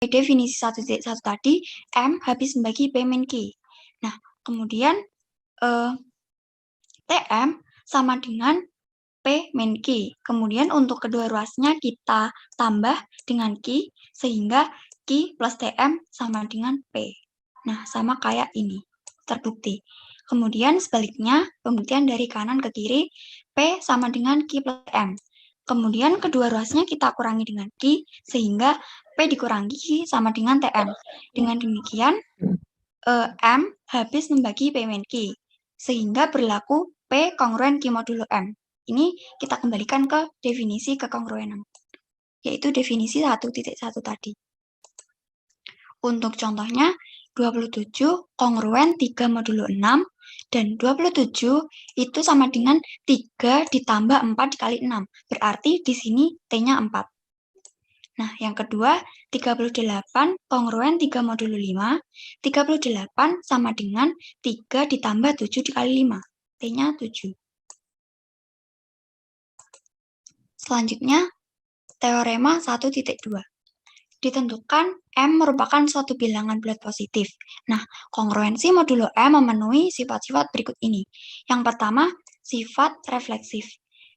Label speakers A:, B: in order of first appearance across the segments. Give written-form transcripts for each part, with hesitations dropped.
A: definisi 1.1 tadi, M habis membagi P min Q. Nah, kemudian TM sama dengan P min Q. Kemudian untuk kedua ruasnya kita tambah dengan Q, sehingga Q plus TM sama dengan P. Nah, sama kayak ini, terbukti. Kemudian sebaliknya, pembuktian dari kanan ke kiri, P sama dengan Q plus M. Kemudian kedua ruasnya kita kurangi dengan Q, sehingga P dikurangi Q sama dengan TM. Dengan demikian, M habis membagi P min Q, sehingga berlaku P kongruen Q modulo M. Ini kita kembalikan ke definisi kekongruenan, yaitu definisi 1.1 tadi. Untuk contohnya, 27 kongruen 3 modulo 6, dan 27 itu sama dengan 3 ditambah 4 dikali 6. Berarti di sini T-nya 4. Nah, yang kedua, 38 kongruen 3 modulo 5, 38 sama dengan 3 ditambah 7 dikali 5. T-nya 7. Selanjutnya, teorema 1.2. Ditentukan M merupakan suatu bilangan bulat positif. Nah, kongruensi modulo M memenuhi sifat-sifat berikut ini. Yang pertama, sifat refleksif.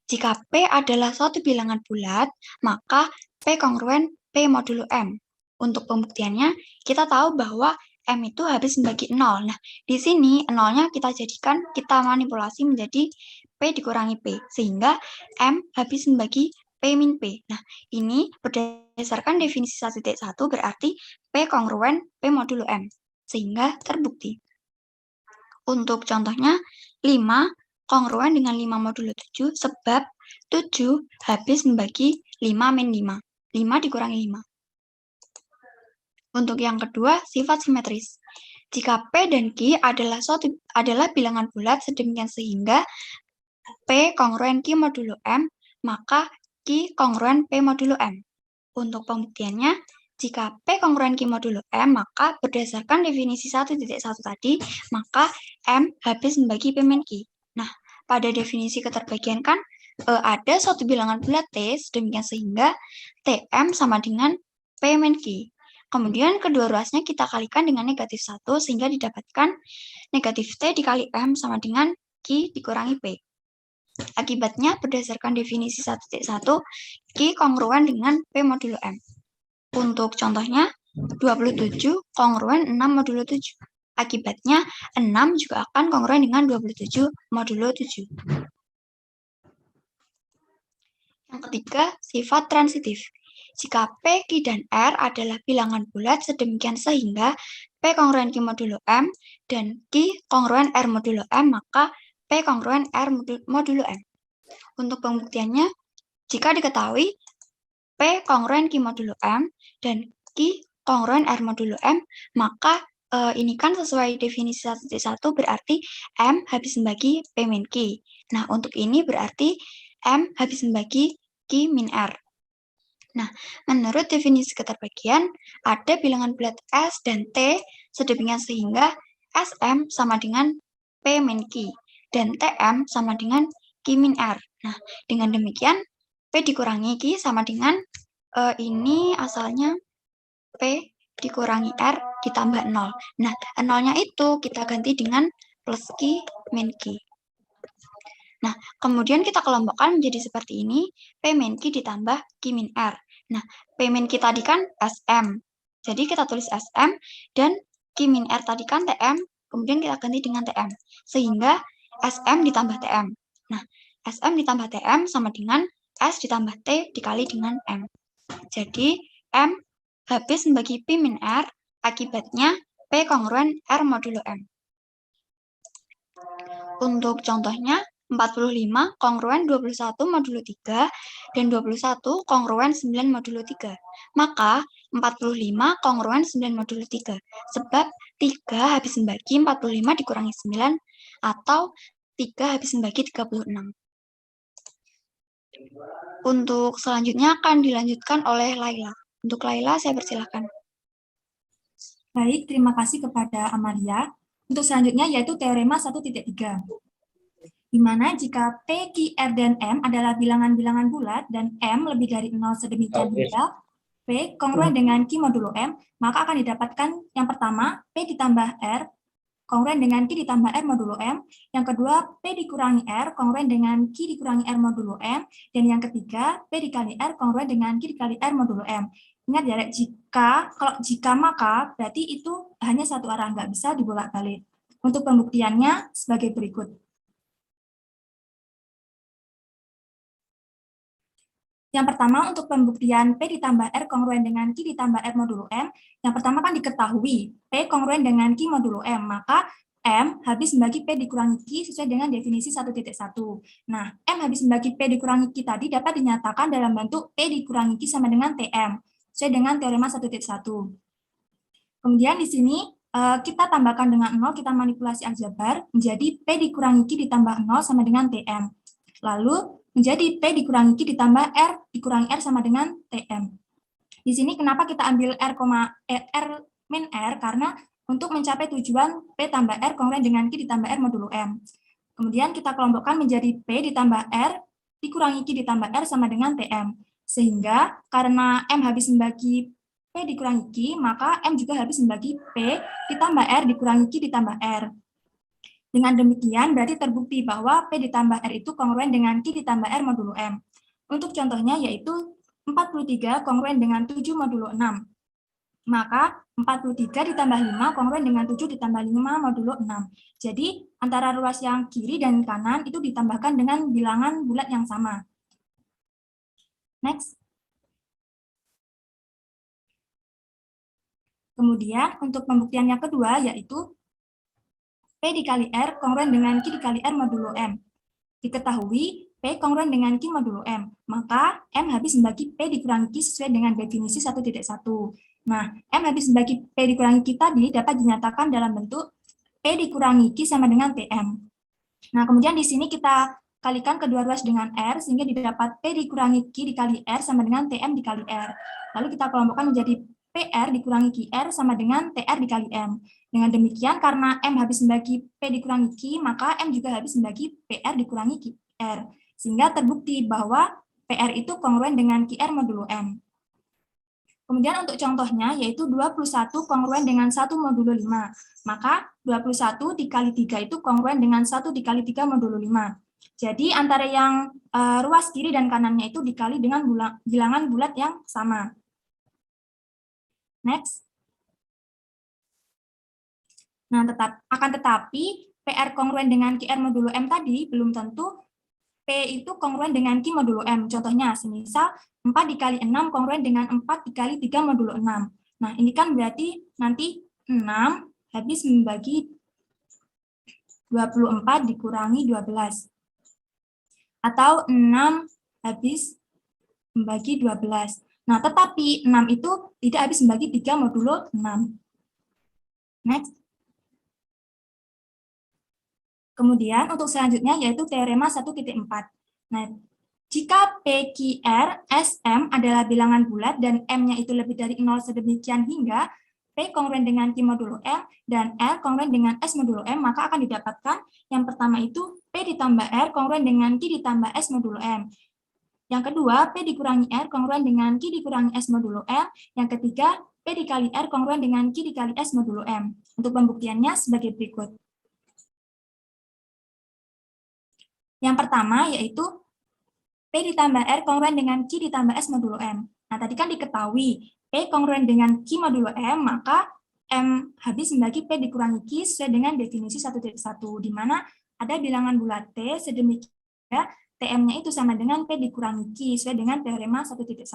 A: Jika P adalah suatu bilangan bulat, maka P kongruen P modulo M. Untuk pembuktiannya, kita tahu bahwa M itu habis membagi 0. Nah, di sini 0-nya kita manipulasi menjadi P dikurangi P, sehingga M habis membagi P min P. Nah, ini berdasarkan definisi 1.1 berarti P kongruen P modulo M, sehingga terbukti. Untuk contohnya, 5 kongruen dengan 5 modulo 7, sebab 7 habis membagi 5 min 5. 5 dikurangi 5. Untuk yang kedua, sifat simetris. Jika P dan Q adalah bilangan bulat sedemikian sehingga P kongruen Q modulo M, maka Q kongruen P modulo M. Untuk pembuktiannya, jika P kongruen Q modulo M, maka berdasarkan definisi 1.1 tadi, maka M habis membagi P min Q. Nah, pada definisi keterbagian kan ada suatu bilangan bulat T sedemikian sehingga TM sama dengan P min Q. Kemudian kedua ruasnya kita kalikan dengan negatif 1 sehingga didapatkan negatif T dikali M sama dengan Q dikurangi P. Akibatnya, berdasarkan definisi 1.1, Q kongruen dengan P modulo M. Untuk contohnya, 27 kongruen 6 modulo 7. Akibatnya, 6 juga akan kongruen dengan 27 modulo 7. Yang ketiga, sifat transitif. Jika P, Q, dan R adalah bilangan bulat sedemikian sehingga P kongruen Q modulo M dan Q kongruen R modulo M, maka P kongruen R modulo M. Untuk pembuktiannya, jika diketahui P kongruen Q modulo M dan Q kongruen R modulo M, maka ini kan sesuai definisi 1.1 berarti M habis membagi P min Q. Nah, untuk ini berarti M habis membagi Q min R. Nah, menurut definisi keterbagian, ada bilangan bulat S dan T sedemikian sehingga SM sama dengan P min Q dan TM sama dengan Q min R. Nah, dengan demikian, P dikurangi Q sama dengan ini asalnya P dikurangi R ditambah 0. Nah, 0-nya itu kita ganti dengan plus Q min Q. Nah, kemudian kita kelompokkan menjadi seperti ini, P min Q ditambah Q min R. Nah, P min Q tadi kan SM. Jadi kita tulis SM dan Q min R tadi kan TM, kemudian kita ganti dengan TM. Sehingga SM ditambah TM. Nah, SM ditambah TM sama dengan S ditambah T dikali dengan M. Jadi, M habis membagi P min R, akibatnya P kongruen R modulo M. Untuk contohnya, 45 kongruen 21 modulo 3 dan 21 kongruen 9 modulo 3. Maka 45 kongruen 9 modulo 3. Sebab 3 habis membagi 45 dikurangi 9 atau 3 habis membagi 36. Untuk selanjutnya akan dilanjutkan oleh Laila. Untuk Laila, saya persilakan.
B: Baik, terima kasih kepada Amalia. Untuk selanjutnya yaitu teorema 1.3. Di mana jika P, Q, R, dan M adalah bilangan-bilangan bulat dan M lebih dari 0 sedemikian hingga, P kongruen dengan Q modulo M, maka akan didapatkan yang pertama, P ditambah R kongruen dengan Q ditambah R modulo M, yang kedua, P dikurangi R kongruen dengan Q dikurangi R modulo M, dan yang ketiga, P dikali R kongruen dengan Q dikali R modulo M. Ingat ya, kalau jika maka, berarti itu hanya satu arah, nggak bisa dibolak-balik. Untuk pembuktiannya sebagai berikut. Yang pertama, untuk pembuktian P ditambah R kongruen dengan Q ditambah R modulo M, yang pertama kan diketahui P kongruen dengan Q modulo M, maka M habis membagi P dikurangi Q sesuai dengan definisi 1.1. Nah, M habis membagi P dikurangi Q tadi dapat dinyatakan dalam bentuk P dikurangi Q sama dengan TM, sesuai dengan teorema 1.1. Kemudian di sini kita tambahkan dengan 0, kita manipulasi aljabar, menjadi P dikurangi Q ditambah 0 sama dengan TM. Lalu menjadi P dikurangi Q ditambah R dikurangi R sama dengan TM. Di sini kenapa kita ambil R min R? Karena untuk mencapai tujuan P tambah R kongruen dengan Q ditambah R modulo M. Kemudian kita kelompokkan menjadi P ditambah R dikurangi Q ditambah R sama dengan TM. Sehingga karena M habis membagi P dikurangi Q, maka M juga habis membagi P ditambah R dikurangi Q ditambah R. Dengan demikian, berarti terbukti bahwa P ditambah R itu kongruen dengan Q ditambah R modulo M. Untuk contohnya yaitu 43 kongruen dengan 7 modulo 6. Maka 43 ditambah 5 kongruen dengan 7 ditambah 5 modulo 6. Jadi, antara ruas yang kiri dan kanan itu ditambahkan dengan bilangan bulat yang sama. Next. Kemudian, untuk pembuktian yang kedua yaitu P dikali R kongruen dengan Q dikali R modulo M. Diketahui P kongruen dengan Q modulo M, maka M habis membagi P dikurangi Q sesuai dengan definisi 1.1. Nah, M habis membagi P dikurangi Q tadi dapat dinyatakan dalam bentuk P dikurangi Q sama dengan TM. Nah, kemudian di sini kita kalikan kedua ruas dengan R, sehingga didapat P dikurangi Q dikali R sama dengan TM dikali R. Lalu kita kelompokkan menjadi PR dikurangi QR sama dengan TR dikali M. Dengan demikian, karena M habis membagi P dikurangi Q, maka M juga habis membagi PR dikurangi QR. Sehingga terbukti bahwa PR itu kongruen dengan QR modulo M. Kemudian untuk contohnya, yaitu 21 kongruen dengan 1 modulo 5. Maka 21 dikali 3 itu kongruen dengan 1 dikali 3 modulo 5. Jadi antara yang ruas kiri dan kanannya itu dikali dengan bilangan bulat yang sama. Next. Nah, tetapi PR kongruen dengan QR modulo M tadi belum tentu P itu kongruen dengan Q modulo M. Contohnya, semisal 4 dikali 6 kongruen dengan 4 dikali 3 modulo 6. Nah, ini kan berarti nanti 6 habis membagi 24 dikurangi 12. Atau 6 habis membagi 12. Nah, tetapi 6 itu tidak habis membagi 3 modulo 6. Next. Kemudian untuk selanjutnya yaitu teorema 1.4. Nah, jika PQR SM adalah bilangan bulat dan M-nya itu lebih dari 0 sedemikian hingga P kongruen dengan Q modulo M dan R kongruen dengan S modulo M, maka akan didapatkan yang pertama itu P ditambah R kongruen dengan Q ditambah S modulo M. Yang kedua, P dikurangi R kongruen dengan Q dikurangi S modulo M. Yang ketiga, P dikali R kongruen dengan Q dikali S modulo M. Untuk pembuktiannya sebagai berikut. Yang pertama yaitu P ditambah R kongruen dengan Q ditambah S modulo M. Nah, tadi kan diketahui P kongruen dengan Q modulo M, maka M habis membagi P dikurangi Q sesuai dengan definisi 1.1, di mana ada bilangan bulat T sedemikian TM-nya itu sama dengan P dikurangi Q sesuai dengan teorema 1.1.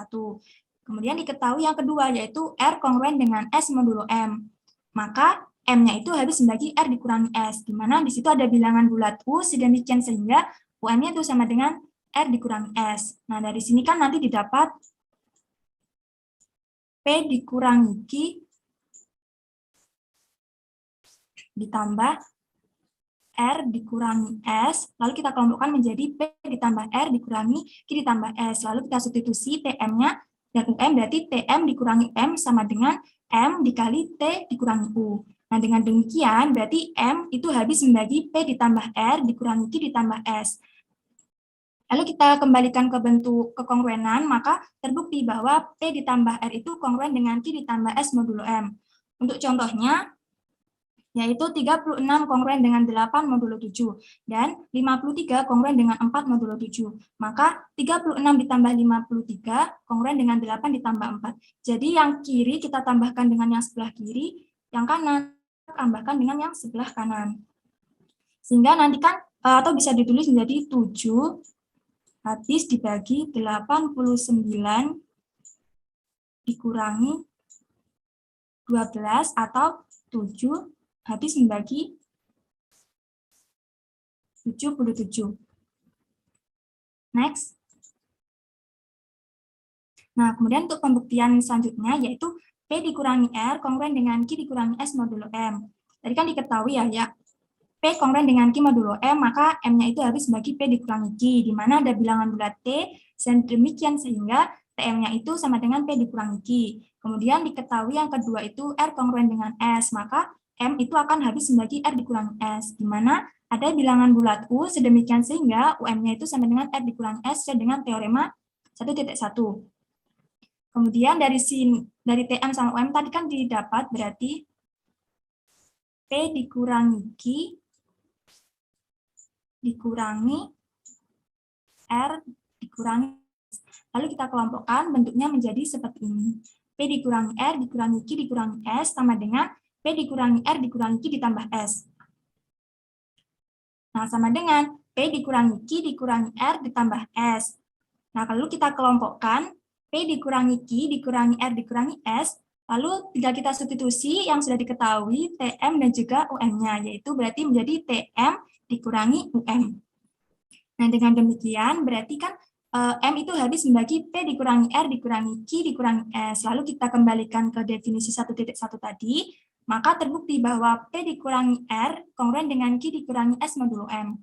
B: Kemudian diketahui yang kedua yaitu R kongruen dengan S modulo M. Maka M-nya itu habis membagi R dikurangi S, di mana di situ ada bilangan bulat U sedemikian sehingga UM-nya itu sama dengan R dikurangi S. Nah, dari sini kan nanti didapat P dikurangi Q ditambah R dikurangi S, lalu kita kelompokkan menjadi P ditambah R dikurangi Q ditambah S, lalu kita substitusi TM-nya dan UM, berarti TM dikurangi M sama dengan M dikali T dikurangi U. Nah, dengan demikian berarti M itu habis membagi P ditambah R dikurangi Q ditambah S. Lalu kita kembalikan ke bentuk kekongruenan, maka terbukti bahwa P ditambah R itu kongruen dengan Q ditambah S modulo M. Untuk contohnya, yaitu 36 kongruen dengan 8 modulo 7, dan 53 kongruen dengan 4 modulo 7. Maka 36 ditambah 53 kongruen dengan 8 ditambah 4. Jadi yang kiri kita tambahkan dengan yang sebelah kiri, yang kanan tambahkan dengan yang sebelah kanan. Sehingga nanti kan, atau bisa ditulis menjadi 7 habis dibagi 89 dikurangi 12 atau 7 habis membagi 77. Next. Nah, kemudian untuk pembuktian selanjutnya yaitu P dikurangi R kongruen dengan Q dikurangi S modulo M. Tadi kan diketahui ya, P kongruen dengan Q modulo M, maka M-nya itu habis bagi P dikurangi Q, di mana ada bilangan bulat T, demikian sehingga TM-nya itu sama dengan P dikurangi Q. Kemudian diketahui yang kedua itu R kongruen dengan S, maka M itu akan habis membagi R dikurangi S, di mana ada bilangan bulat U, sedemikian sehingga UM-nya itu sama dengan R dikurangi S sesuai dengan teorema 1.1. Kemudian dari TM sama UM tadi kan didapat berarti P dikurangi Q dikurangi R dikurangi S. Lalu kita kelompokkan, bentuknya menjadi seperti ini. P dikurangi R dikurangi Q dikurangi S sama dengan P dikurangi R dikurangi Q ditambah S. Nah, sama dengan P dikurangi Q dikurangi R ditambah S. Nah, lalu kita kelompokkan, P dikurangi Q dikurangi R dikurangi S, lalu tinggal kita substitusi yang sudah diketahui TM dan juga UM-nya, yaitu berarti menjadi TM dikurangi UM. Nah, dengan demikian berarti kan M itu habis membagi P dikurangi R dikurangi Q dikurangi S. Lalu kita kembalikan ke definisi 1.1 tadi, maka terbukti bahwa P dikurangi R kongruen dengan Q dikurangi S modulo M.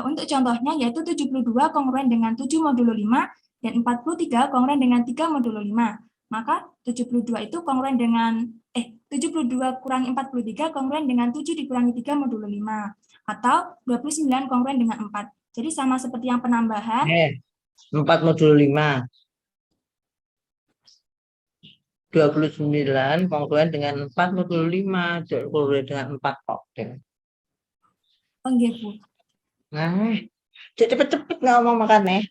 B: Untuk contohnya yaitu 72 kongruen dengan 7 modulo 5 dan 43 kongruen dengan 3 modulo 5. Maka 72 itu kongruen dengan 72 kurangi 43 kongruen dengan 7 dikurangi 3 modulo 5 atau 29 kongruen dengan 4. Jadi sama seperti yang penambahan.
C: 4 modulo 5. 29 kongruen dengan 4 modulo 5, kongruen dengan 4 koktel.
B: Nggih, Bu.
C: Nah, cepet-cepet ngomong makannya.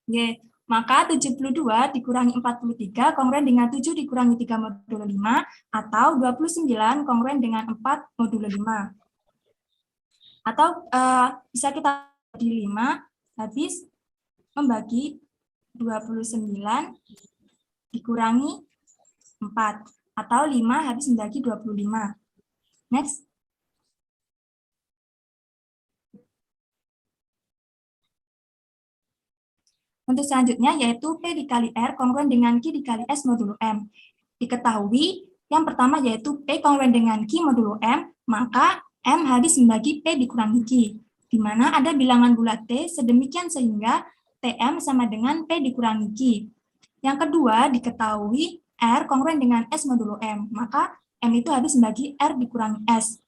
B: Nggih. Maka 72 dikurangi 43 kongruen dengan 7 dikurangi 3 modulo 5 atau 29 kongruen dengan 4 modulo 5. Atau bisa kita di 5 habis membagi 29 dikurangi 4 atau 5 habis membagi 25. Next. Untuk selanjutnya yaitu P dikali R kongruen dengan Q dikali S modulo M. Diketahui yang pertama yaitu P kongruen dengan Q modulo M, maka M habis membagi P dikurangi Q, di mana ada bilangan bulat T, sedemikian sehingga TM sama dengan P dikurangi Q. Yang kedua diketahui R kongruen dengan S modulo M, maka M itu habis membagi R dikurangi S,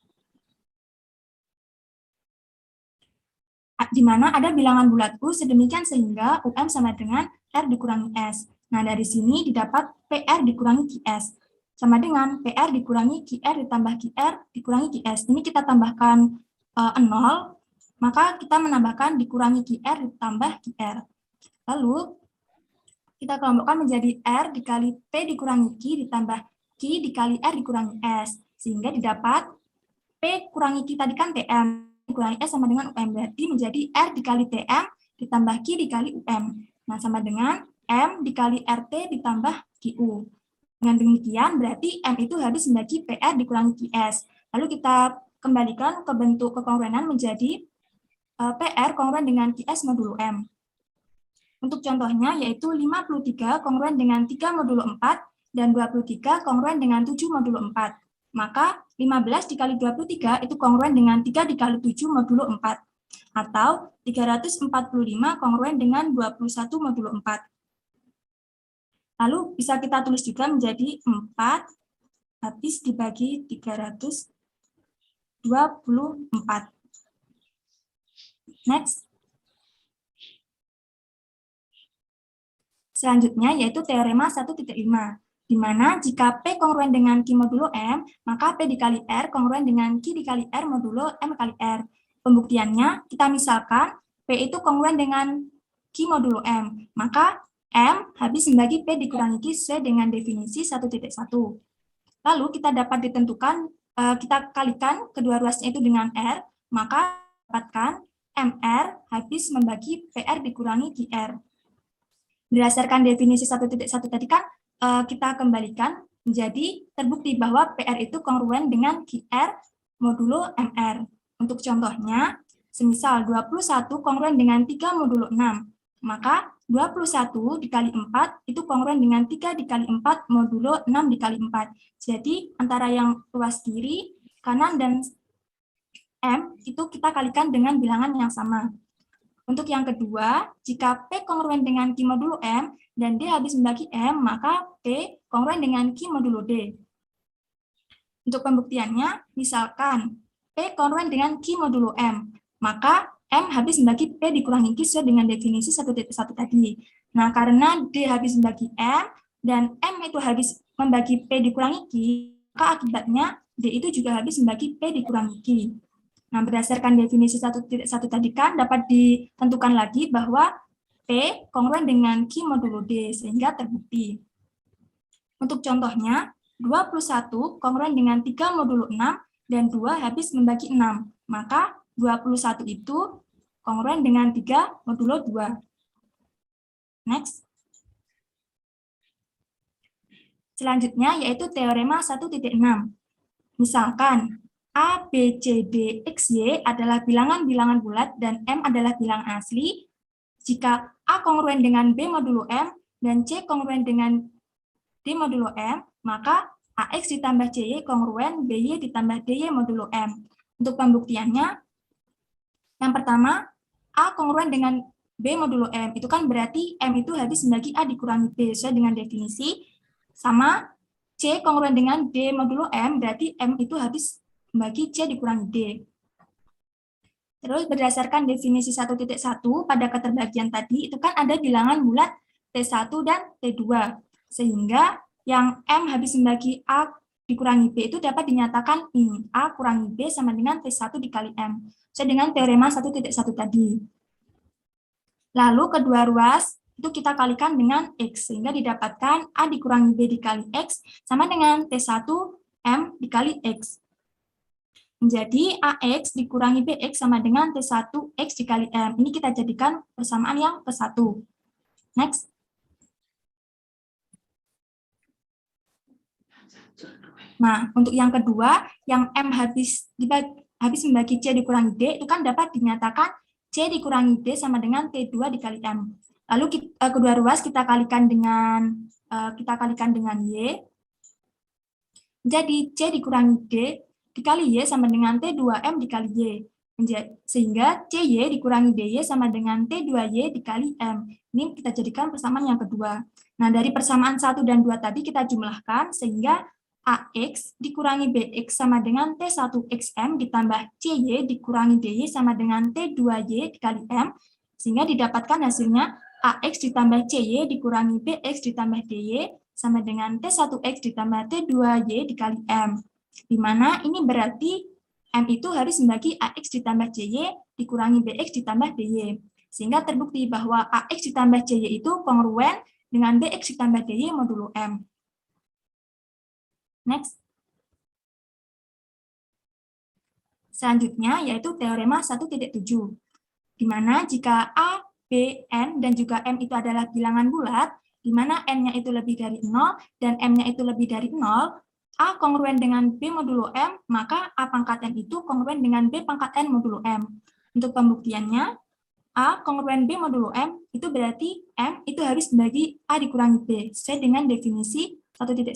B: di mana ada bilangan bulat U, sedemikian sehingga UM sama dengan R dikurangi S. Nah, dari sini didapat PR dikurangi QS, sama dengan PR dikurangi QR ditambah QR dikurangi QS. Ini kita tambahkan 0, maka kita menambahkan dikurangi QR ditambah QR. Lalu, kita kelompokkan menjadi R dikali P dikurangi Q ditambah Q dikali R dikurangi S. Sehingga didapat P kurangi Q tadi kan TM, dikurangi S sama dengan UM, berarti menjadi R dikali TM ditambah Q dikali UM. Nah, sama dengan M dikali RT ditambah QU. Dengan demikian, berarti M itu habis membagi PR dikurangi QS. Lalu kita kembalikan ke bentuk kekongruenan menjadi PR kongruen dengan QS modulo M. Untuk contohnya yaitu 53 kongruen dengan 3 modulo 4 dan 23 kongruen dengan 7 modulo 4. Maka 15 dikali 23 itu kongruen dengan 3 dikali 7 modulo 4. Atau 345 kongruen dengan 21 modulo 4. Lalu bisa kita tulis juga menjadi 4 habis dibagi 324. Next. Selanjutnya yaitu teorema 1.5, di mana jika P kongruen dengan Q modulo M, maka P dikali R kongruen dengan Q dikali R modulo M kali R. Pembuktiannya, kita misalkan P itu kongruen dengan Q modulo M, maka M habis membagi P dikurangi Q sesuai dengan definisi 1.1. Lalu kita dapat ditentukan, kita kalikan kedua ruasnya itu dengan R, maka dapatkan MR habis membagi PR dikurangi QR. Berdasarkan definisi 1.1 tadi kan, kita kembalikan menjadi terbukti bahwa PR itu kongruen dengan QR modulo MR. Untuk contohnya, semisal 21 kongruen dengan 3 modulo 6, maka 21 dikali 4 itu kongruen dengan 3 dikali 4 modulo 6 dikali 4. Jadi, antara yang ruas kiri, kanan, dan M itu kita kalikan dengan bilangan yang sama. Untuk yang kedua, jika P kongruen dengan Q modulo M dan D habis membagi M, maka P kongruen dengan Q modulo D. Untuk pembuktiannya, misalkan P kongruen dengan Q modulo M, maka M habis membagi P dikurangi Q sesuai dengan definisi 1.1 tadi. Nah, karena D habis membagi M dan M itu habis membagi P dikurangi Q, maka akibatnya D itu juga habis membagi P dikurangi Q. Nah, berdasarkan definisi 1.1 tadi kan dapat ditentukan lagi bahwa P kongruen dengan Q modulo D, sehingga terbukti. Untuk contohnya, 21 kongruen dengan 3 modulo 6 dan 2 habis membagi 6. Maka 21 itu kongruen dengan 3 modulo 2. Next. Selanjutnya yaitu teorema 1.6. Misalkan A, B, C, D, X, Y adalah bilangan-bilangan bulat dan M adalah bilangan asli. Jika A kongruen dengan B modulo M dan C kongruen dengan D modulo M, maka AX ditambah CY kongruen BY ditambah DY modulo M. Untuk pembuktiannya, yang pertama, A kongruen dengan B modulo M. Itu kan berarti M itu habis membagi A dikurangi B sesuai dengan definisi. Sama C kongruen dengan D modulo M, berarti M itu habis membagi C dikurangi D. Terus berdasarkan definisi 1.1 pada keterbagian tadi, itu kan ada bilangan bulat T1 dan T2. Sehingga yang M habis membagi A dikurangi B itu dapat dinyatakan ini, A kurangi B sama dengan T1 dikali M. Sesuai dengan teorema 1.1 tadi. Lalu kedua ruas itu kita kalikan dengan X, sehingga didapatkan A dikurangi B dikali X sama dengan T1 M dikali X. Menjadi AX dikurangi BX sama dengan T1X dikali M. Ini kita jadikan persamaan yang ke-1. Next. Nah, untuk yang kedua, yang M habis membagi C dikurangi D, itu kan dapat dinyatakan C dikurangi D sama dengan T2 dikali M. Lalu kedua ruas kita kalikan dengan Y. Jadi C dikurangi D dikali Y sama dengan T2M dikali Y. Sehingga CY dikurangi DY sama dengan T2Y dikali M. Ini kita jadikan persamaan yang kedua. Nah, dari persamaan 1 dan 2 tadi kita jumlahkan, sehingga AX dikurangi BX sama dengan T1XM ditambah CY dikurangi DY sama dengan T2Y dikali M. Sehingga didapatkan hasilnya AX ditambah CY dikurangi BX ditambah DY sama dengan T1X ditambah T2Y dikali M. Di mana ini berarti M itu harus membagi AX ditambah CY dikurangi BX ditambah DY. Sehingga terbukti bahwa AX ditambah CY itu kongruen dengan BX ditambah DY modulo M. Next. Selanjutnya yaitu teorema 1.7. Di mana jika A, B, N, dan juga M itu adalah bilangan bulat, di mana N-nya itu lebih dari 0 dan M-nya itu lebih dari 0, A kongruen dengan B modulo M, maka A pangkat N itu kongruen dengan B pangkat N modulo M. Untuk pembuktiannya, A kongruen B modulo M, itu berarti M itu harus membagi A dikurangi B, sesuai dengan definisi 1.1.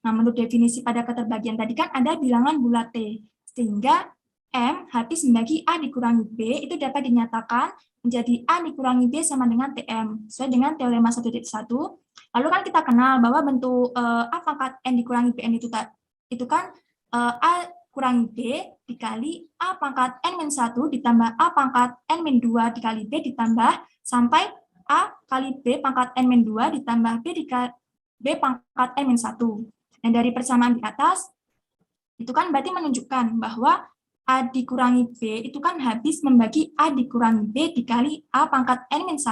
B: Nah, menurut definisi pada keterbagian tadi kan ada bilangan bulat T, sehingga M habis membagi A dikurangi B, itu dapat dinyatakan menjadi A dikurangi B sama dengan TM, sesuai dengan teorema 1.1. Lalu kan kita kenal bahwa bentuk A pangkat N dikurangi BN itu kan A kurangi B dikali A pangkat N-1 ditambah A pangkat N-2 dikali B ditambah sampai A kali B pangkat N-2 ditambah B pangkat N-1. Dan dari persamaan di atas, itu kan berarti menunjukkan bahwa A dikurangi B itu kan habis membagi A dikurangi B dikali A pangkat N-1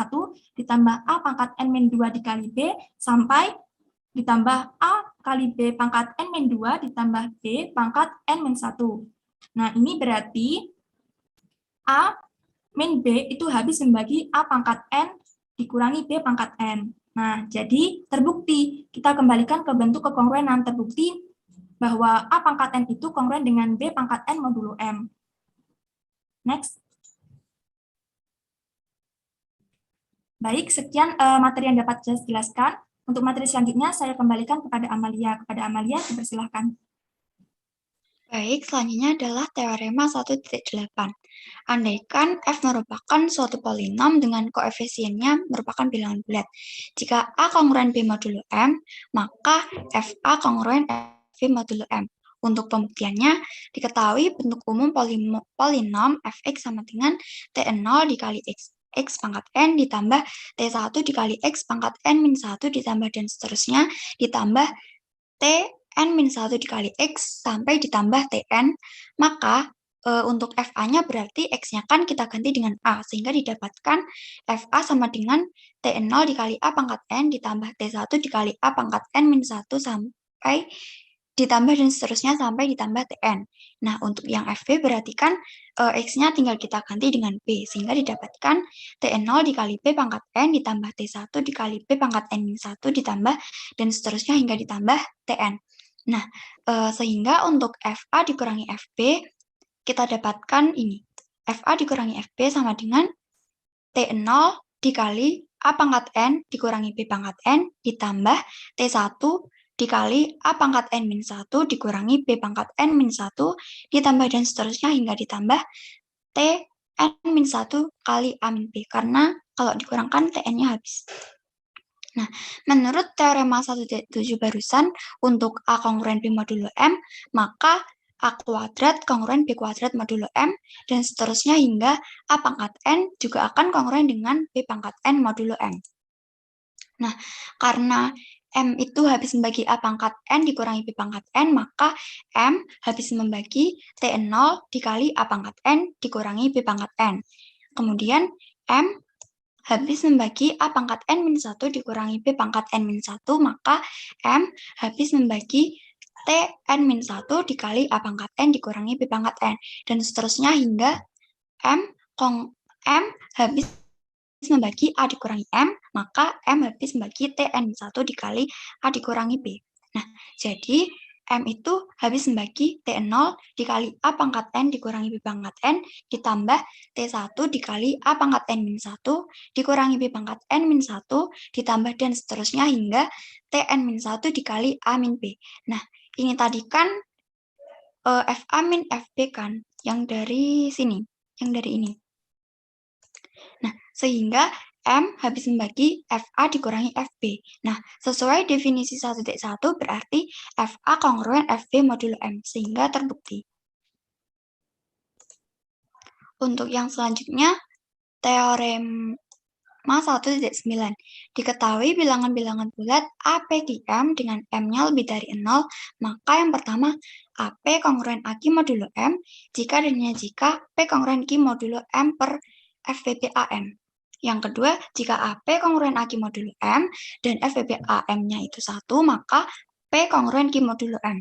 B: ditambah A pangkat N-2 dikali B sampai ditambah A kali B pangkat N-2 ditambah B pangkat N-1. Nah, ini berarti A min B itu habis membagi A pangkat N dikurangi B pangkat N. Nah, jadi terbukti. Kita kembalikan ke bentuk kekongruenan. Terbukti bahwa A pangkat N itu kongruen dengan B pangkat N modulo M. Next. Baik, sekian materi yang dapat saya jelaskan. Untuk materi selanjutnya, saya kembalikan kepada Amalia. Kepada Amalia, dipersilahkan.
A: Baik, selanjutnya adalah teorema 1.8. Andaikan F merupakan suatu polinom dengan koefisiennya merupakan bilangan bulat. Jika A kongruen B modulo M, maka FA kongruen FB modulo M. Untuk pembuktiannya, diketahui bentuk umum polinom Fx sama dengan T0 dikali X pangkat N ditambah T1 dikali X pangkat N-1 ditambah dan seterusnya ditambah T N-1 dikali X sampai ditambah Tn, maka untuk FA-nya berarti X-nya kan kita ganti dengan A, sehingga didapatkan FA sama dengan T0 dikali A pangkat N ditambah T1 dikali A pangkat N-1 sampai ditambah dan seterusnya sampai ditambah Tn. Nah, untuk yang FB berarti kan X-nya tinggal kita ganti dengan B, sehingga didapatkan T0 dikali B pangkat N ditambah T1 dikali B pangkat N-1 ditambah dan seterusnya hingga ditambah Tn. Nah, sehingga untuk FA dikurangi FB, kita dapatkan ini. FA dikurangi FB sama dengan T0 dikali A pangkat N dikurangi B pangkat N ditambah T1 dikali A pangkat N-1 dikurangi B pangkat N-1 ditambah dan seterusnya hingga ditambah T N-1 kali A min B, karena kalau dikurangkan Tn-nya habis. Nah, menurut teorema 1.7 barusan, untuk A kongruen B modulo M, maka A kuadrat kongruen B kuadrat modulo M, dan seterusnya hingga A pangkat N juga akan kongruen dengan B pangkat N modulo M. Nah, karena M itu habis membagi A pangkat N dikurangi B pangkat N, maka M habis membagi T0 dikali A pangkat N dikurangi B pangkat N. Kemudian M habis membagi A pangkat N-1 dikurangi B pangkat N-1, maka M habis membagi T N-1 dikali A pangkat N dikurangi B pangkat N. Dan seterusnya hingga M habis membagi A dikurangi M, maka M habis membagi Tn1 dikali A dikurangi B. Nah, jadi M itu habis membagi T0 dikali A pangkat N dikurangi B pangkat N ditambah T1 dikali A pangkat N-1 dikurangi B pangkat N-1 ditambah dan seterusnya hingga Tn-1 dikali A min B. Nah, ini tadi kan FA min FB kan, yang dari sini, yang dari ini. Nah, sehingga M habis membagi FA dikurangi FB. Nah, sesuai definisi 1.1 berarti FA kongruen FB modulo M, sehingga terbukti. Untuk yang selanjutnya, teorema 1.9. Diketahui bilangan-bilangan bulat AP Q M dengan M-nya lebih dari 0, maka yang pertama, AP kongruen AQ modulo M, jika dan hanya jika P kongruen Q modulo M per FBB AM. Yang kedua, jika AP kongruen AQ modulo M dan FBB AM-nya itu 1, maka P kongruen Q modulo M.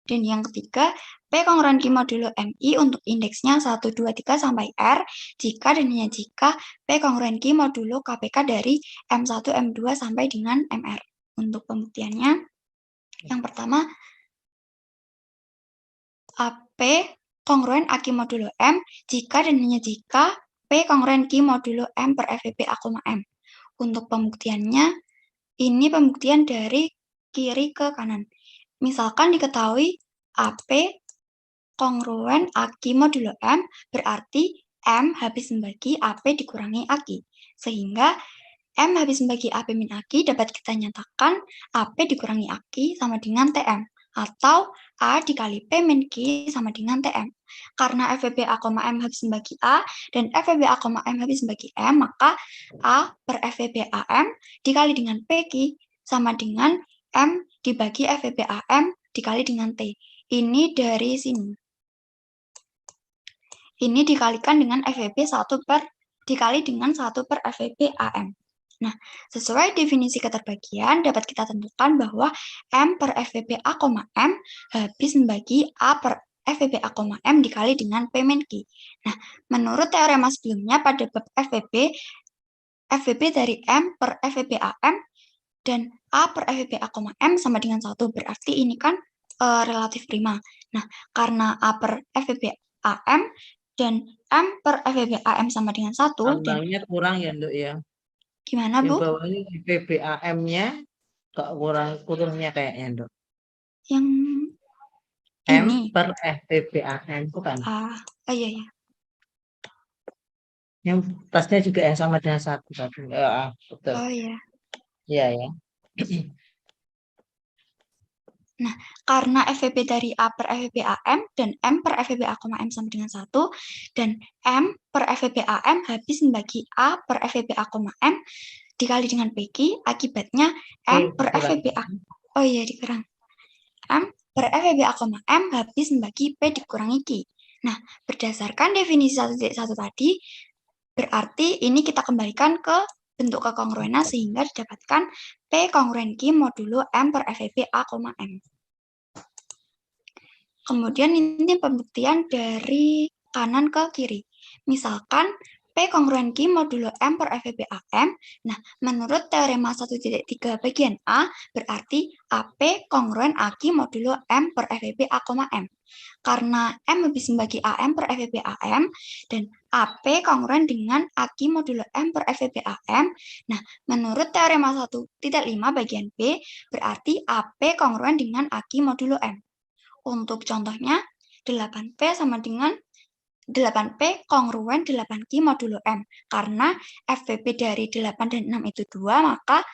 A: Dan yang ketiga, P kongruen Q modulo MI untuk indeksnya 1, 2, 3 sampai R, jika dan hanya jika P kongruen Q modulo KPK dari M1, M2 sampai dengan MR. Untuk pembuktiannya, yang pertama, AP kongruen AQ modulo M, jika dan hanya jika P kongruen Q modulo M per FBB A, M. Untuk pembuktiannya, ini pembuktian dari kiri ke kanan. Misalkan diketahui AP kongruen AQ modulo M berarti M habis membagi AP dikurangi AQ. Sehingga M habis membagi AP min AQ dapat kita nyatakan AP dikurangi AQ sama dengan TM. atau A dikali P min Q sama dengan TM. Karena FVBA, M habis membagi A dan FVBA, M habis membagi M, maka A per FVBA M dikali dengan PQ sama dengan M dibagi FVBA M dikali dengan T. Ini dari sini. Ini dikalikan dengan FVB dikali dengan 1 per FVB AM. Nah, sesuai definisi keterbagian, dapat kita tentukan bahwa M per FVB A, M habis membagi A per FVB A, M dikali dengan P min Q. Nah, menurut teorema sebelumnya pada bab FVB dari M per FVB AM dan A per FVB A, M sama dengan 1, berarti ini kan relatif prima. Nah, karena A per FVB AM dan M per FVB AM sama dengan 1.
C: Tambahnya kurang ya, Nduk ya.
A: Gimana, Bu?
C: Yang bawah ini FVBAM-nya kok kurangnya kayaknya, Nduk.
A: Yang
C: M
A: ini.
C: per FVBAM bukan?
A: Iya, ya.
C: Yang tasnya juga yang sama dengan 1 tadi. Betul.
A: Oh, iya.
C: Iya, ya.
A: Nah, karena FVB dari A per FVB AM dan M per FVB A, M sama dengan 1, dan M per FVB AM habis membagi A per FVB A, M dikali dengan PQ, akibatnya M per FVB A, oh iya dikurang. M per FVB A, M habis membagi P dikurangi Q. Nah, berdasarkan definisi 1.1 tadi, berarti ini kita kembalikan ke bentuk kekongruenan sehingga didapatkan P kongruen Q modulo M per FVB A, M. Kemudian ini pembuktian dari kanan ke kiri. Misalkan P kongruen Q modulo M per FVB AM. Nah, menurut teorema 1.3 bagian A, berarti AP kongruen AQ modulo M per FVB A, M. Karena M habis membagi AM per FVB AM, dan AP kongruen dengan AQ modulo M per FVB AM. Nah, menurut teorema 1.5 bagian B, berarti AP kongruen dengan AQ modulo M. Untuk contohnya, 8P sama dengan 8P kongruen 8Q modulo M. Karena FVB dari 8 dan 6 itu 2, maka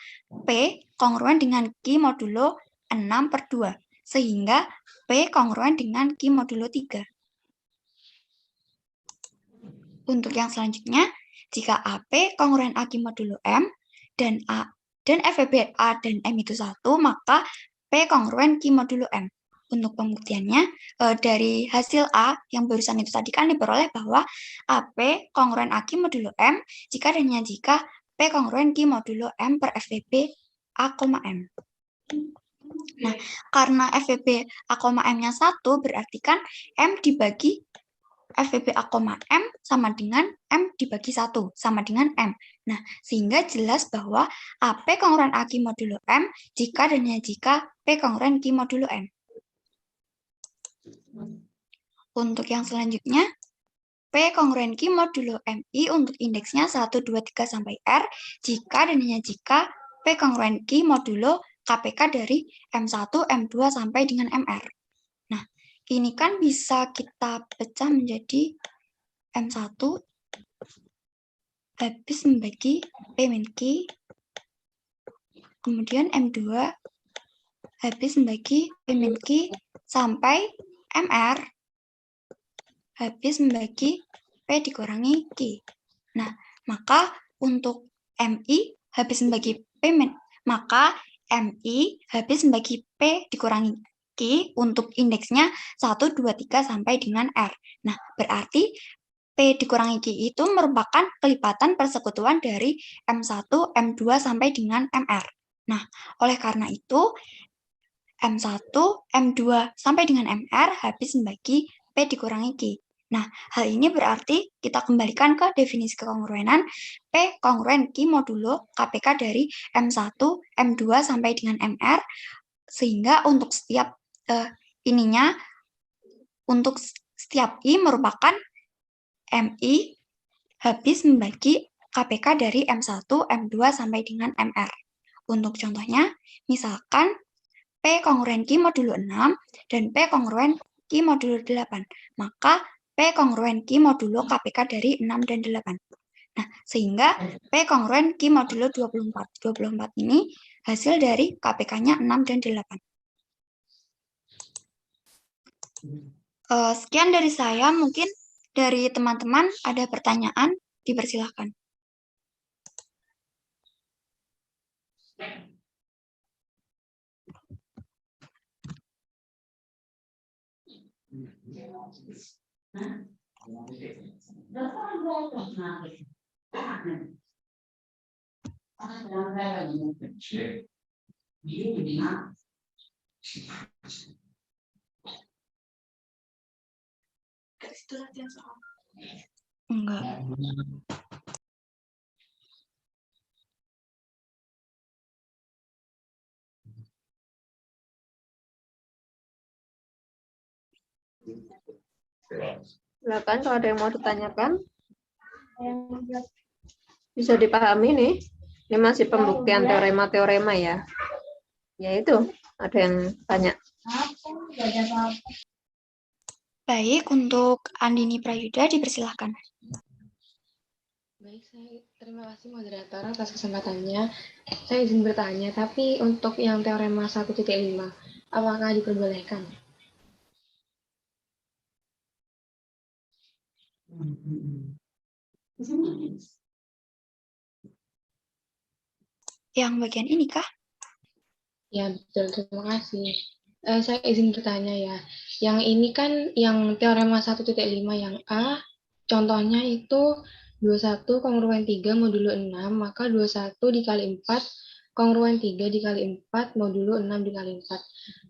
A: P kongruen dengan Q modulo 6 per 2. Sehingga P kongruen dengan Q modulo 3. Untuk yang selanjutnya, jika AP kongruen AQ modulo M dan FVB A dan M itu 1, maka P kongruen Q modulo M. Untuk pembuktiannya, dari hasil A yang barusan itu tadi kan diperoleh bahwa AP kongruen AQ modulo M jika dan hanya jika P kongruen Q modulo M per FVB A, M. Nah, karena FVB A, M-nya 1, berarti kan M dibagi FVB A, M sama dengan M dibagi 1, sama dengan M. Nah, sehingga jelas bahwa AP kongruen AQ modulo M jika dan hanya jika P kongruen Q modulo M. Untuk yang selanjutnya, P kongruen Q modulo MI untuk indeksnya 1, 2, 3 sampai R, jika dan hanya jika P kongruen Q modulo KPK dari M1, M2 sampai dengan MR. Nah, ini kan bisa kita pecah menjadi M1 habis membagi P min Q, kemudian M2 habis membagi P min Q sampai MR habis membagi P dikurangi Q. Nah, maka untuk MI habis membagi P maka MI habis membagi P dikurangi Q untuk indeksnya 1, 2, 3 sampai dengan R. Nah, berarti P dikurangi Q itu merupakan kelipatan persekutuan dari M1, M2 sampai dengan MR. Nah, oleh karena itu, M1, M2 sampai dengan MR habis membagi P dikurangi Q. Nah, hal ini berarti kita kembalikan ke definisi kekongruenan P kongruen Q modulo KPK dari M1, M2 sampai dengan MR, sehingga untuk setiap untuk setiap I merupakan MI habis membagi KPK dari M1, M2 sampai dengan MR. Untuk contohnya, misalkan P kongruen Q modulo 6 dan P kongruen Q modulo 8. Maka P kongruen Q modulo KPK dari 6 dan 8. Nah, sehingga P kongruen Q modulo 24. 24 ini hasil dari KPK-nya 6 dan 8. Sekian dari saya, mungkin dari teman-teman ada pertanyaan, dipersilahkan. Enggak.
D: Silakan kalau ada yang mau ditanyakan. Bisa dipahami nih. Ini masih pembuktian teorema-teorema ya. Ya itu, ada yang tanya.
A: Baik, untuk Andini Prayuda dipersilahkan.
E: Baik, terima kasih moderator atas kesempatannya. Saya izin bertanya, tapi untuk yang teorema 1.5, apakah diperbolehkan?
A: Yang bagian ini kah?
E: Ya, betul. Terima kasih. Saya izin bertanya ya. Yang ini kan yang teorema 1.5 yang A, contohnya itu 21 kongruen 3 modulo 6, maka 21 dikali 4 kongruen 3 dikali 4 modulo 6 dikali 4.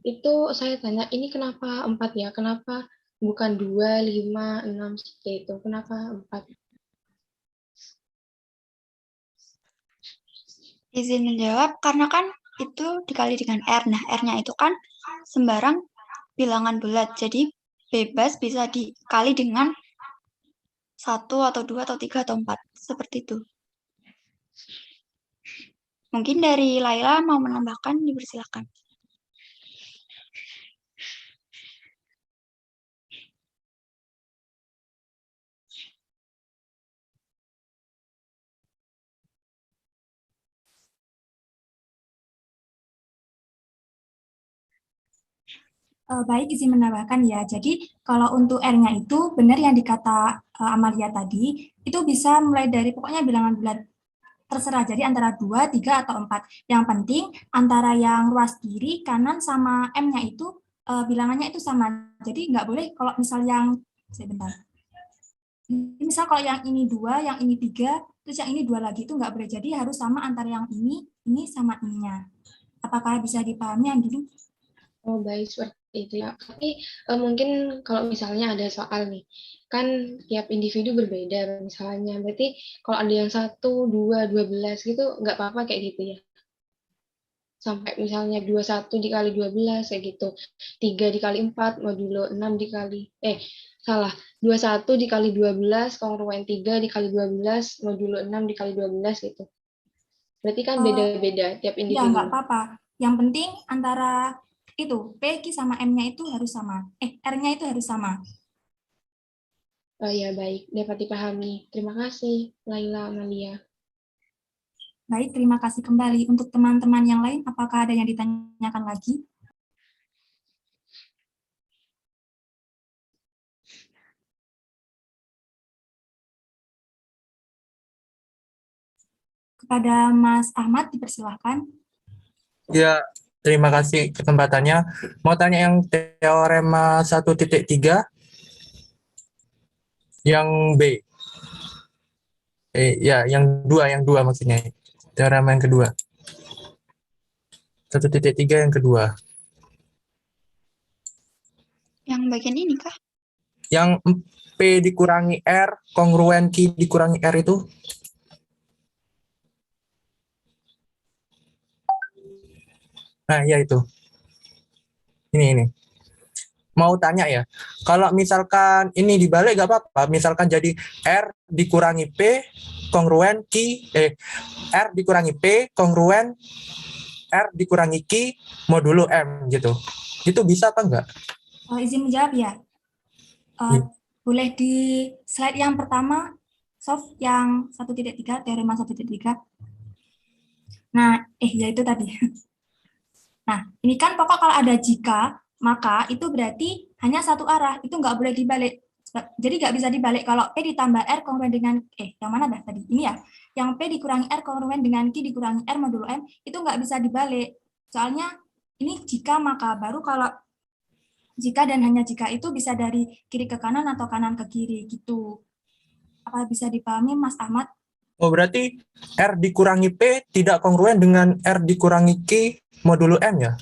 E: Itu saya tanya, ini kenapa 4 ya? Kenapa bukan 2, 5, 6 seperti itu? Kenapa 4?
A: Izin menjawab, karena kan itu dikali dengan R. Nah, R-nya itu kan sembarang bilangan bulat, jadi bebas bisa dikali dengan 1 atau 2 atau 3 atau 4. Seperti itu. Mungkin dari Laila mau menambahkan, dipersilakan.
B: Baik, izin menambahkan ya. Jadi kalau untuk R-nya itu benar yang dikata Amalia tadi, itu bisa mulai dari pokoknya bilangan bulat terserah. Jadi antara 2, 3, atau 4. Yang penting antara yang ruas kiri, kanan, sama M-nya itu bilangannya itu sama. Jadi nggak boleh kalau misal yang, sebentar. Misal kalau yang ini 2, yang ini 3, terus yang ini 2 lagi, itu nggak boleh. Jadi harus sama antara yang ini sama ininya. Apakah bisa dipahami yang gini?
E: Oh, baik, seperti itu ya. Tapi mungkin kalau misalnya ada soal nih, kan tiap individu berbeda misalnya. Berarti kalau ada yang 1, 2, 12 gitu, nggak apa-apa kayak gitu ya. Sampai misalnya 21 dikali 12 kayak gitu. 3 dikali 4 modulo 6 dikali, salah. 21 dikali 12 kongruen 3 dikali 12 modulo 6 dikali 12 gitu. Berarti kan beda-beda tiap
B: Ya,
E: individu.
B: nggak apa-apa. Yang penting antara itu, P, Q, sama M-nya itu harus sama. R-nya itu harus sama.
E: Oh ya, baik. Dapat dipahami. Terima kasih, Laila Amalia.
B: Baik, terima kasih kembali. Untuk teman-teman yang lain, apakah ada yang ditanyakan lagi? Kepada Mas Ahmad, dipersilahkan.
F: Ya, terima kasih kesempatannya. Mau tanya yang teorema 1.3, yang B. Ya, yang dua maksudnya. Teorema yang kedua. 1.3 yang kedua.
A: Yang bagian ini kah?
F: Yang P dikurangi R, kongruen Q dikurangi R itu? Nah, ya itu. Ini. Mau tanya ya, kalau misalkan ini dibalik nggak apa-apa, misalkan jadi R dikurangi P, kongruen Q, R dikurangi P, kongruen R dikurangi Q, modulo M gitu. Itu bisa apa enggak?
B: Izin menjawab ya. Boleh di slide yang pertama, Sof, yang 1.3, teorema 1.3. Nah, ya itu tadi. Nah, ini kan pokok kalau ada jika, maka itu berarti hanya satu arah, itu nggak boleh dibalik. Jadi nggak bisa dibalik kalau P ditambah R kongruen dengan, yang mana dah tadi? Ini ya, yang P dikurangi R kongruen dengan Q dikurangi R modulo M, itu nggak bisa dibalik. Soalnya ini jika maka, baru kalau jika dan hanya jika itu bisa dari kiri ke kanan atau kanan ke kiri gitu. Apa bisa dipahami Mas Ahmad?
F: Oh, berarti R dikurangi P tidak kongruen dengan R dikurangi Q modulo M ya?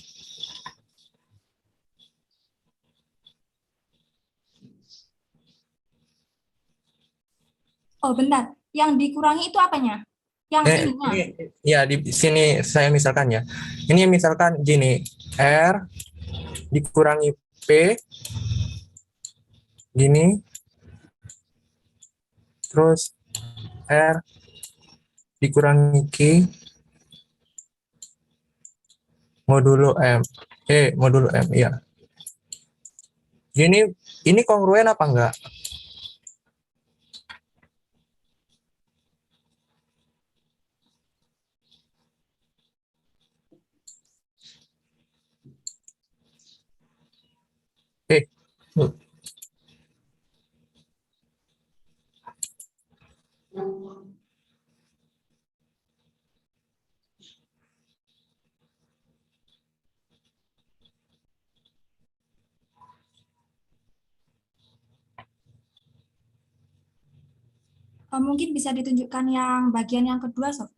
B: Oh bentar, yang dikurangi itu apanya? Yang ininya.
F: Ya, di sini saya misalkan ya. Ini misalkan gini, R dikurangi P, gini, terus R dikurangi Q modulo M. Modulo M, ya. Ini kongruen apa enggak?
B: Mungkin bisa ditunjukkan yang bagian yang kedua, Sob.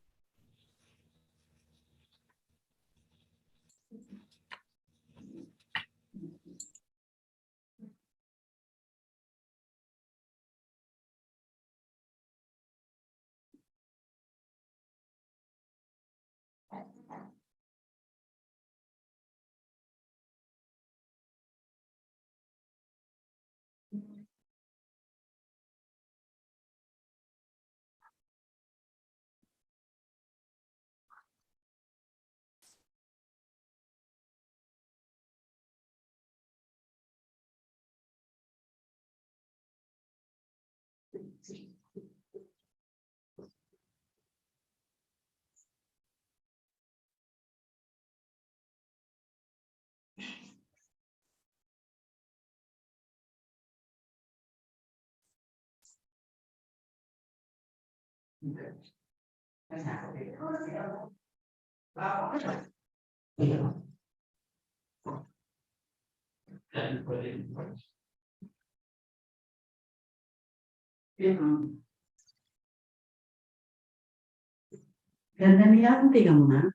G: Ganda Mianti kamu nak?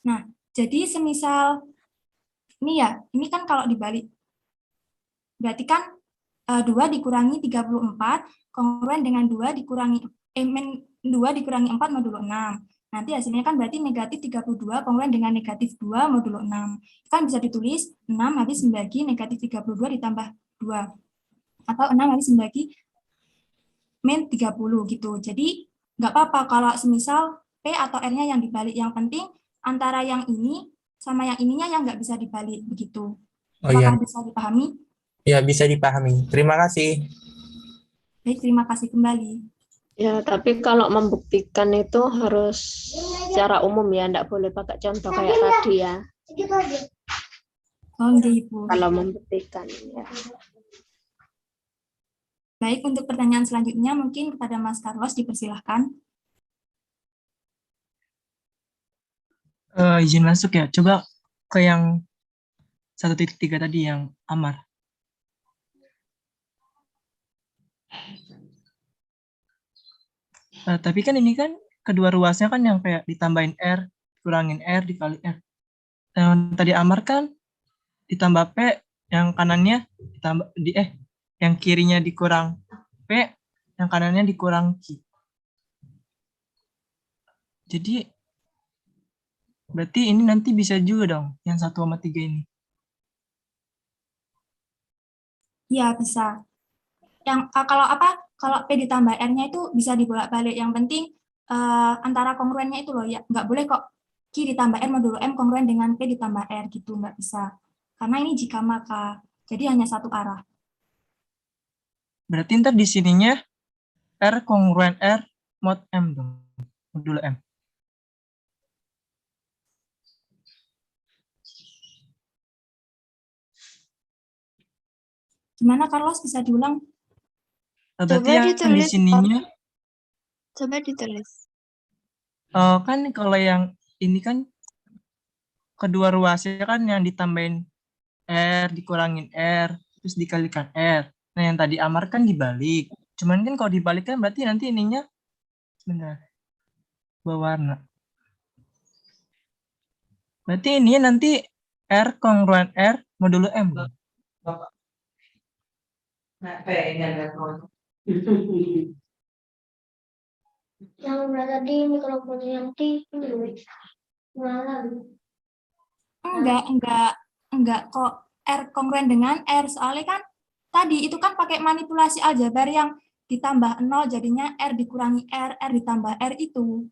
B: Nah, jadi semisal ini ya, ini kan kalau dibalik, berarti kan 2 dikurangi 34 kongruen dengan 2 dikurangi 4 modulo 6. Nanti hasilnya kan berarti negatif 32 kongruen dengan negatif 2 modulo 6. Kan bisa ditulis 6 habis membagi negatif 32 ditambah 2. Atau 6 habis membagi min 30 gitu. Jadi nggak apa-apa kalau semisal P atau R-nya yang dibalik. Yang penting antara yang ini sama yang ininya yang nggak bisa dibalik begitu.
F: Oh iya,
B: Apakah bisa dipahami?
F: ya bisa dipahami. Terima kasih.
B: Baik, terima kasih kembali.
D: Ya, tapi kalau membuktikan itu harus secara umum ya, enggak boleh pakai contoh kayak tadi ya.
B: Oh, enggak, Ibu.
D: Kalau membuktikan ya.
B: Baik, untuk pertanyaan selanjutnya mungkin kepada Mas Carlos dipersilahkan.
H: Izin masuk ya. Coba ke yang 1.3 tadi yang Amar. Tapi kan ini kan kedua ruasnya kan yang kayak ditambahin R, kurangin R, dikali R. Yang tadi Amar kan ditambah P, yang kanannya ditambah yang kirinya dikurang P, yang kanannya dikurang Q. Jadi berarti ini nanti bisa juga dong yang 1 sama 3 ini.
B: Ya, bisa. Yang kalau P ditambah R-nya itu bisa dibolak-balik. Yang penting antara kongruennya itu loh, ya nggak boleh kok Q ditambah R modulo M kongruen dengan P ditambah R gitu, nggak bisa. Karena ini jika maka, jadi hanya satu arah.
H: Berarti ntar di sininya R kongruen R mod M dong. Modulo M.
B: Gimana Carlos, bisa diulang?
H: Berarti
A: Coba
H: yang di
A: ditulis,
H: sininya
A: Coba ditulis.
H: kan kalau yang ini kan kedua ruasnya kan yang ditambahin R dikurangin R terus dikalikan R. Nah yang tadi Amar kan dibalik. Cuman kan kalau dibalik kan berarti nanti ininya sebentar berwarna. Berarti ini nanti R kongruen R modulo M.
C: Nah, kayaknya ada
I: Yang berat tadi ini kalau punya yang T ini malam.
B: Enggak kok R kongruen dengan R, soalnya kan tadi itu kan pakai manipulasi aljabar yang ditambah 0 jadinya R dikurangi R, R ditambah R itu.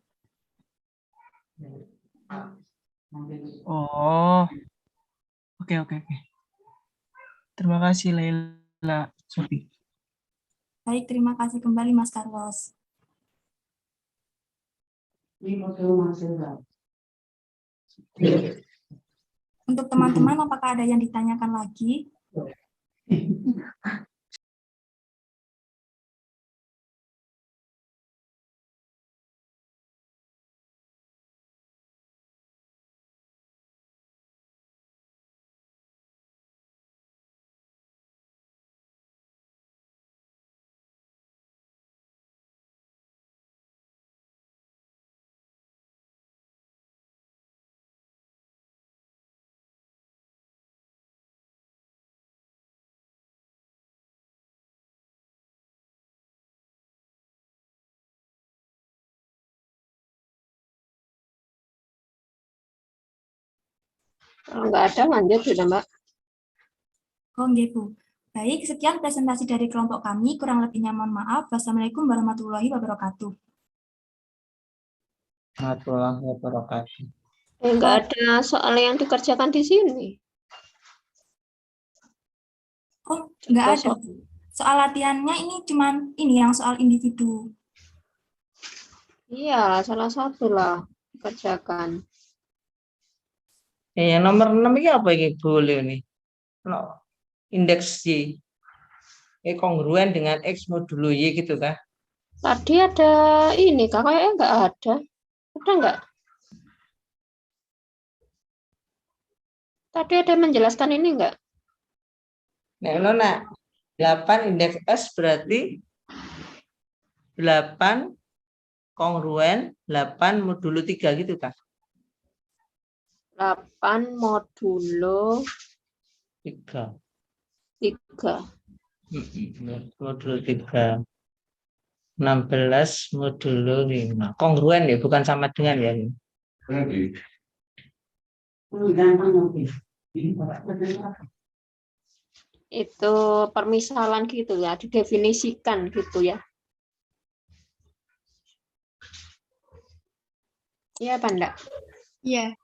H: Oh. Oke. Terima kasih Laila Sofi.
B: Baik, terima kasih kembali Mas Carlos.
G: Ini modul mahasiswa.
B: Untuk teman-teman, apakah ada yang ditanyakan lagi?
D: Kalau nggak ada, lanjut sudah, Mbak.
B: Oh, gitu. Baik, sekian presentasi dari kelompok kami. Kurang lebihnya mohon maaf. Wassalamualaikum warahmatullahi wabarakatuh.
C: warahmatullahi wabarakatuh.
D: Nggak ada soal yang dikerjakan di sini.
B: Oh, nggak ada. Soal latihannya ini cuman ini yang soal individu.
D: Iya, salah satu lah kerjakan.
C: Yang nomor 6 ini apa ini boleh nih? No. Indeks Y. Kongruen dengan X modulo Y gitu kan?
D: Tadi ada ini, Kak, kayaknya nggak ada. Ada nggak? Tadi ada menjelaskan ini nggak?
C: Nah, 8 indeks S berarti 8 kongruen 8 modulo 3 gitu kan?
D: 8 modulo
C: 3.
D: 3.
C: Modulo 3. 16 modulo 5. Kongruen ya, bukan sama dengan ya.
G: Gampang oke.
D: Itu permisalan gitu ya, didefinisikan gitu ya. Iya, apa enggak?
A: Iya.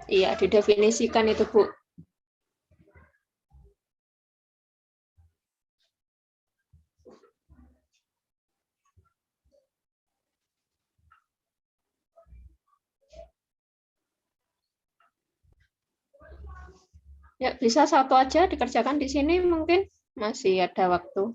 D: Iya, didefinisikan itu, Bu. Ya, bisa satu aja dikerjakan di sini mungkin masih ada waktu.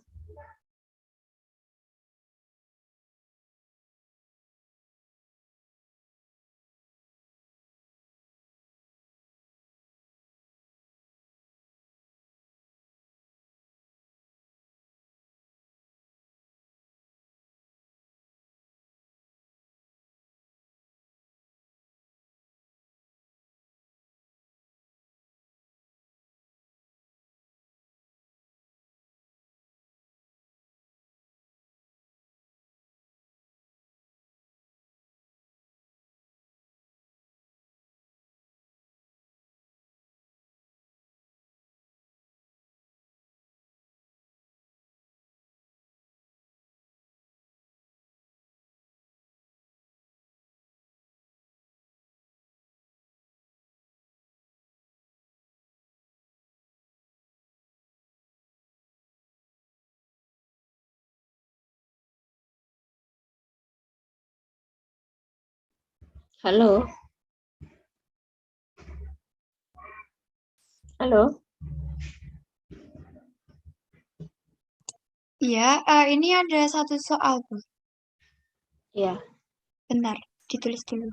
D: Halo. Halo.
A: Iya, ini ada satu soal, Bu.
D: Ya.
A: Bentar, ditulis dulu.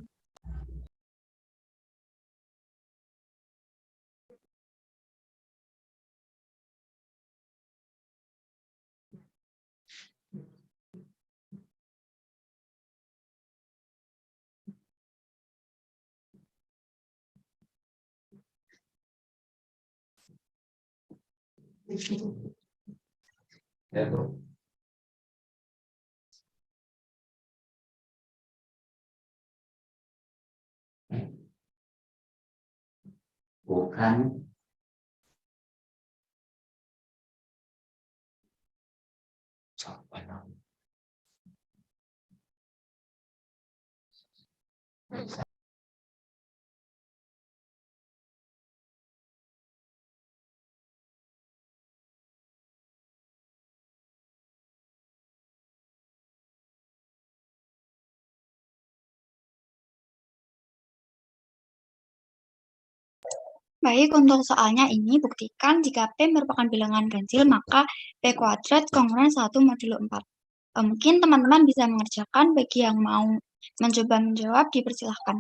G: Bukan.
A: Baik, untuk soalnya ini buktikan jika P merupakan bilangan ganjil, maka P kuadrat kongruen 1 modulo 4. Mungkin teman-teman bisa mengerjakan, bagi yang mau mencoba menjawab dipersilahkan.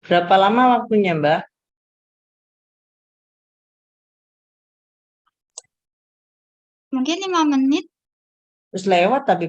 C: Berapa lama waktunya, Mbak?
A: Mungkin 5 menit.
C: Terus lewat tapi